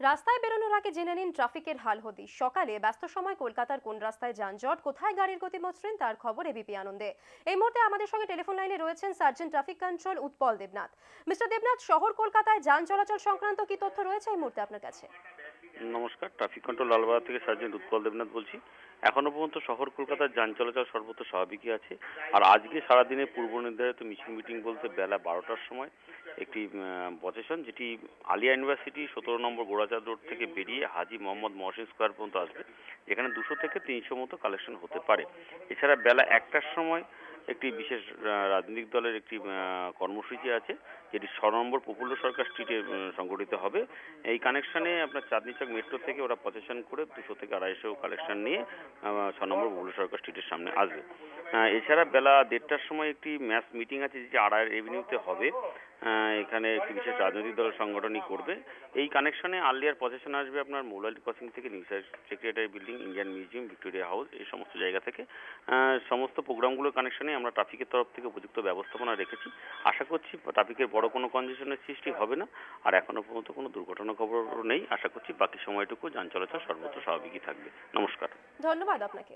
রাস্তায় বেরোনোর আগে জেনে নিন ট্রাফিকের হাল হদিশ। সকালে ব্যস্ত সময় কলকাতার কোন রাস্তায় যানজট, কোথায় গাড়ির গতি মসৃণ, তার খবর এবিপি আনন্দে। এই মুহূর্তে আমাদের সঙ্গে টেলিফোন লাইনে রয়েছেন sergeant traffic control Utpal Debnath. Mister Debnath, শহর কলকাতায় যান চলাচল সংক্রান্ত কি তথ্য রয়েছে এই মুহূর্তে আপনার কাছে? নমস্কার, ট্রাফিক কন্ট্রোল লালবাজার থেকে সার্জেন্ট উৎপল দেবনাথ বলছি। এখনো পর্যন্ত শহর কলকাতার যান চলাচল সর্বত্র স্বাভাবিকই আছে। আর আজকে সারাদিনে পূর্ব নির্ধারিত মিটিং বলতে বেলা 12টার সময় একটি প্রসেশন, যেটি আলিয়া ইউনিভার্সিটি 17 নম্বর গোড়াচাঁদ রোড থেকে বেরিয়ে হাজি মোহাম্মদ মহসিন স্কোয়ার পর্যন্ত আসবে, যেখানে 200 থেকে 300 মতো কালেকশন হতে পারে। এছাড়া বেলা 1টার সময় একটি বিশেষ রাজনৈতিক দলের একটি কর্মসূচি আছে, যেটি 6 নম্বর প্রফুল্ল সরকার স্ট্রিটে সংগঠিত হবে। এই কানেকশনে আপনার চাঁদনী চক মেট্রো থেকে ওরা প্রসেশন করে 200 থেকে 250 কালেকশন নিয়ে 6 নম্বর প্রফুল্ল সরকার স্ট্রিটের সামনে আসবে। এছাড়া বেলা 1:30টার সময় একটি ম্যাস মিটিং আছে, যেটি আড়াই এভিনিউতে হবে। এখানে একটি বিশেষ রাজনৈতিক দলের সংগঠনই করবে। এই কানেকশনে আর্লিয়ার প্রসেশন আসবে আপনার মৌলালি ক্রসিং থেকে new secretary building, Indian museum, Victoria house, এই সমস্ত জায়গা থেকে। সমস্ত প্রোগ্রামগুলোর কানেকশনে আমরা ট্রাফিকের তরফ থেকে উপযুক্ত ব্যবস্থাপনা রেখেছি। আশা করছি ট্রাফিকের বড় কোনো কনজেশনের সৃষ্টি হবে না। আর এখনো পর্যন্ত কোনো দুর্ঘটনার খবর নেই। আশা করছি বাকি সময়টুকু যান চলাচল সর্বত্র স্বাভাবিকই থাকবে। নমস্কার। ধন্যবাদ আপনাকে।